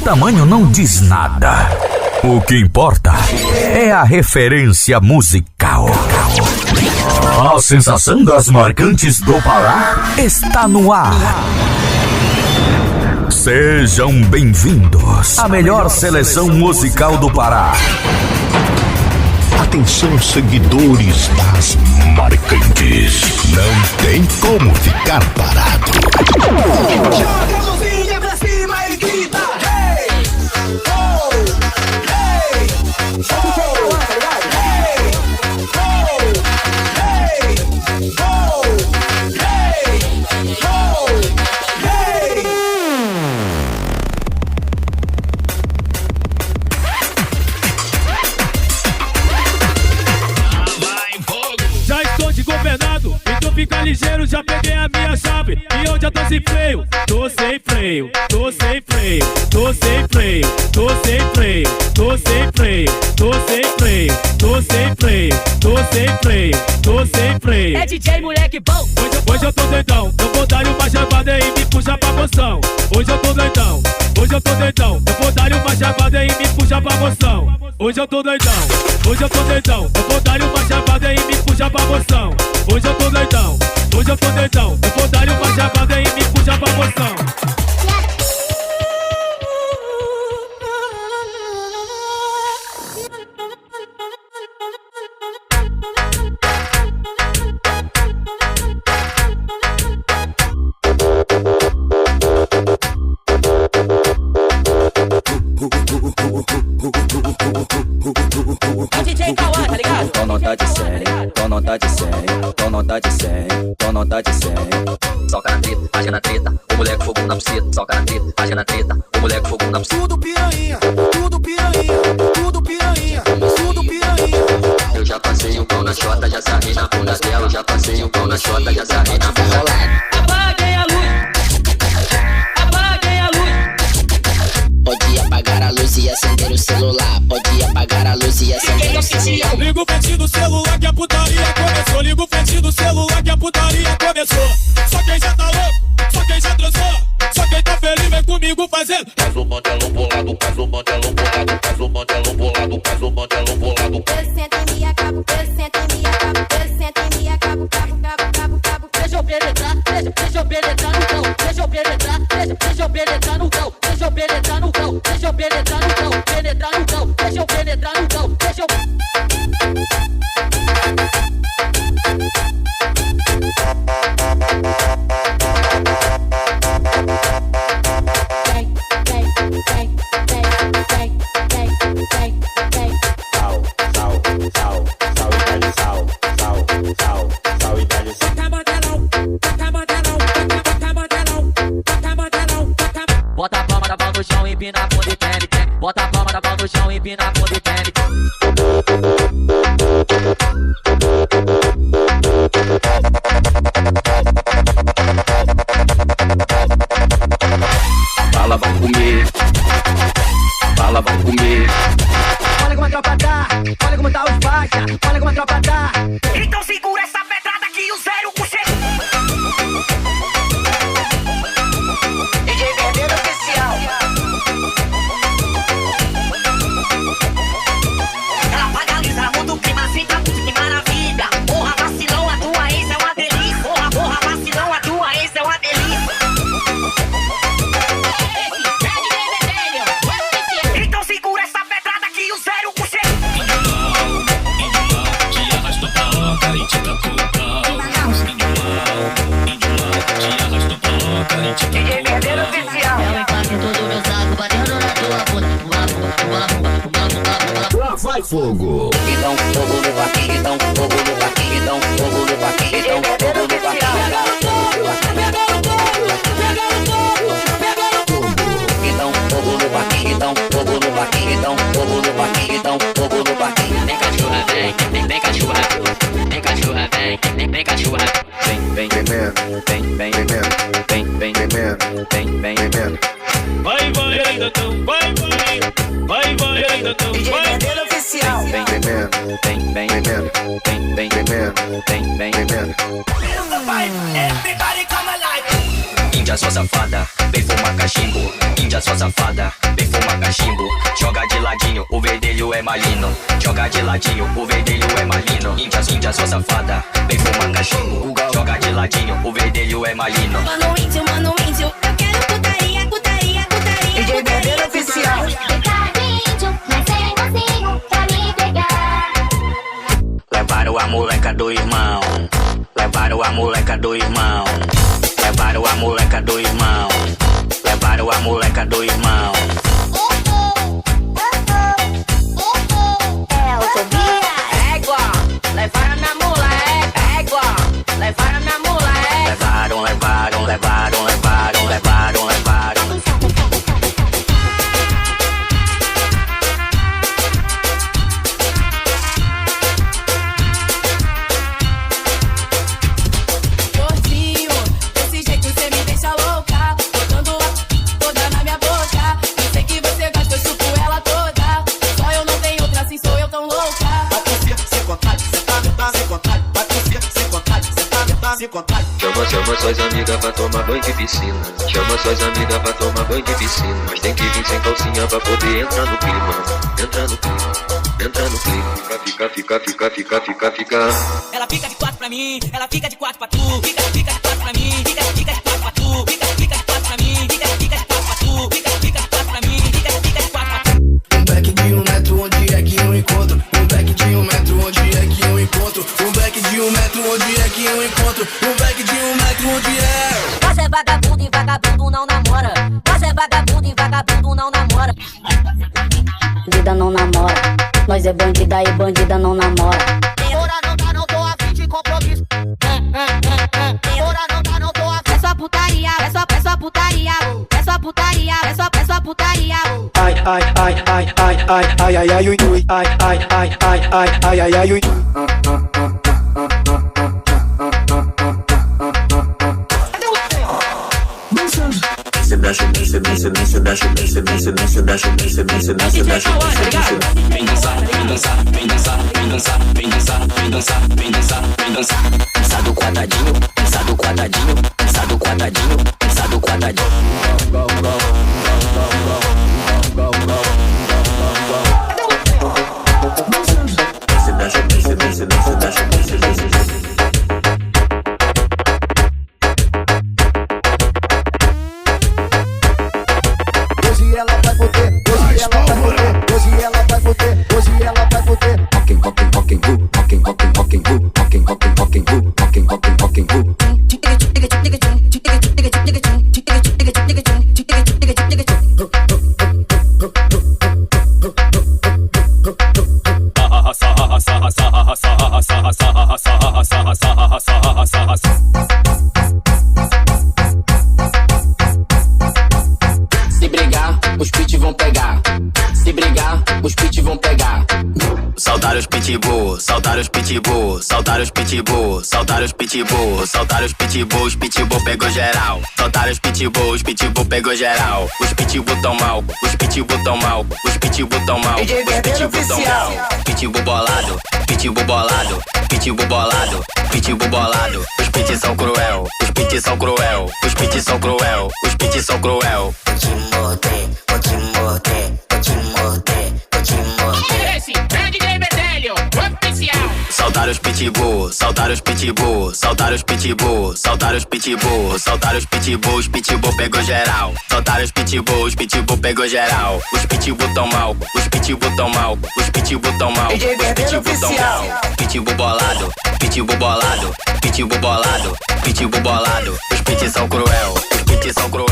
tamanho não diz nada. O que importa é a referência musical. A sensação das marcantes do Pará está no ar. Sejam bem-vindos à melhor seleção musical do Pará. Atenção, seguidores das marcantes. Não tem como ficar parado. Joga a mãozinha pra cima e grita: hey! Oh! Hey! Oh! Hey! Oh! Hey! Oh! Hey! Oh! Hey! Já estou de governado, então fica ligeiro, já peguei a minha chave. E onde eu tô sem freio? Tô sem freio, tô sem freio, tô sem freio, tô sem freio, tô sem freio, tô sem freio, tô sem freio, tô sem freio, tô sem freio. É DJ moleque bom. Hoje eu tô doidão, eu vou dar uma chavada e me puxa pra moção. Hoje eu tô doidão, hoje eu tô doidão, eu vou dar uma chavada e me puxa pra moção. Hoje eu tô doidão, hoje eu tô doidão, eu vou dar uma chavada e me puxa pra moção. Hoje eu tô doidão, hoje eu tô doidão, eu vou dar uma chavada e me puxa pra moção. É DJ Cauã, tá ligado? Então não tá de série, então não tá de série, então não tá de série, então não tá de série. Soca na treta, haja na treta, o moleque fogo na buceta. Soca na treta, haja na treta, o moleque fogo na buceta. Tudo piranha, tudo piranha, tudo piranha, tudo piranha. Eu já passei um pão na chota, já sarrei na bunda dela. Eu já passei um pão na chota, já sarrei na bunda dela. Apaguem a luz, apaguem a luz. Pode apagar a luz e acender o celular. Pode apagar a luz e acender o celular. Liga o frente do celular que a putaria começou. Liga o frente do celular que a putaria começou. Só quem já tá louco, só quem já transou, só quem tá feliz vem comigo fazendo. Faz o mantelão bolado, faz o mantelão bolado, faz o mantelão bolado, faz o mantelão bolado. Eu sento em minha cabo, eu sento em minha cabo, eu sento em minha cabo, cabo, cabo, cabo, cabo. Deixa eu penetrar, deixa eu penetrar no cão. Deixa eu penetrar, deixa eu penetrar no cão. Deixa eu penetrar no cão, deixa eu penetrar no cão. Penetrar no cão, deixa eu penetrar no cão. Deixa eu... Bota a palma da mão no chão e empina a bunda e treme, treme. Bota a palma da mão no chão e empina a bunda e treme. Bala vai comer, bala vai comer. Olha como a tropa tá, olha como tá os faixa, olha como a tropa tá. Então segura essa pedrada que o 0%. DJ Vermelho Oficial. Ela paga a luz, ela muda o clima, senta muito, que maravilha. Porra, vacilão, a tua ex é uma delícia. Porra, porra, vacilão, a tua ex é uma delícia. Então segura essa pedrada que o 0%. Te arrastou pra louca e te tatuca. Te arrastou pra louca e te DJ Vermelho Oficial. É o impacto do meu saco batendo na tua bunda. Lá vai fogo. Então fogo no vaquinho, então fogo no vaquinho, então fogo no vaquinho, então fogo no vaquinho. Então fogo no vaquinho, então fogo no vaquinho, então fogo no vaquinho, então fogo no vaquinho. Vem cachorra, vem cachorra, vem cachorra, vem cachorra. Vem, vem, vem. Vai, vai, ainda não, vai, ainda não, DJ vai. Vermelho Oficial. Vem, Everybody come alive. Índia sua safada, vem fumar cachimbo. Índia sua safada, vem fuma cachimbo. Joga de ladinho, o verdelho é malino. Joga de ladinho, o verdelho é malino. Índia, sua safada, vem fumar cachimbo. Joga de ladinho, o verdelho é malino. Mano índio, eu quero putaria, putaria, putaria. DJ Vermelho Oficial. Mas sem consigo pra me pegar. Levaram a moleca do irmão. Levaram a moleca do irmão. Levaram a moleca do irmão. Levaram a moleca do irmão. É o Tobias. Égua, levaram na moleque. Égua, levaram na moleque. Levaram, levaram, levaram, levaram, levaram, levaram. Gordinho, desse jeito cê me deixa louca. Botando a toda na minha boca. Eu sei que você gosta, eu chupo ela toda. Só eu não tenho outra, assim sou eu tão louca. Sem vontade, cê tá me dá sem vontade. Vai crescer sem vontade, cê tá me dá sem vontade. Chama suas amigas pra tomar banho de piscina. Chama suas amigas pra tomar banho de piscina. Mas tem que vir sem calcinha pra poder entrar no clima. Entra no clima, entra no clima. Fica. Ela fica de 4 pra mim, ela fica de 4 pra tu. Fica de 4 pra mim, fica de 4 pra tu. Fica de 4 pra mim, fica de 4 pra tu. Fica de 4 pra mim, fica de 4 pra tu. Um back de 1 metro, onde é que eu encontro? Um back de 1 metro, onde é que eu encontro? Um back de 1 metro, onde é que eu encontro? Um back de 1 metro, onde é? Você é vagabundo e vagabundo não namora. Você é vagabundo e vagabundo não namora. Bandida não namora. Nós é bandida e bandida não namora. Ora não tô a fim de compromisso. Ora não tô a fim. É só putaria, é só putaria. É só putaria, é só putaria. Ai, ui, ui. Ai, ui. Cê deixa bem, cê deixa bem, cê deixa bem, cê deixa bem, cê deixa bem, cê deixa bem, cê deixa bem. Vem dançar, vem dançar, vem dançar, vem dançar, vem dançar, vem dançar, vem dançar, vem dançar. Dançar do quadradinho, dançar do quadradinho, dançar do quadradinho, dançar do quadradinho. Cê deixa bem, cê deixa bem, cê deixa bem, cê deixa bem. Hoje ela vai foder, hoje ela vai foder, hoje ela vai foder, hoje ela vai foder. Rockin', rockin', rockin', who? Rockin', rockin', rockin', who? Rockin', rockin', rockin', who? Rockin', rockin', rockin', who? Se brigar, os pit vão pegar. Se brigar, os pit vão pegar. Saltaram os pitbull, saltaram os pitbull, saltaram os pitbull, saltaram os pitbull, saltaram os pitbull, os pitbull pegou geral. Saltaram os pitbull pegou geral. Os pitbull tão mal, os pitbull tão mal, os pitbull tão mal, os pitbull tão mal. Pitbull bolado, pitbull bolado, pitbull bolado, pitbull bolado. Os pits são cruel, os pits são cruel, os pits são cruel, os pits são cruel. Vou te morder, vou te morder, vou te morder, vou te morder. Esse é o DJ Verdelho Oficial. Saltaram os pitbull, saltaram os pitbull, saltaram os pitbull, saltaram os pitbull, saltaram os pitbull pegou geral. Saltaram os pitbull pegou geral. Os pitbull tão mal, os pitbull tão mal, os pitbull tão mal, os pitbull tão mal. Pitbull bolado, pitbull bolado, pitbull bolado, pitbull bolado. Os pits são cruel, os pits são cruel.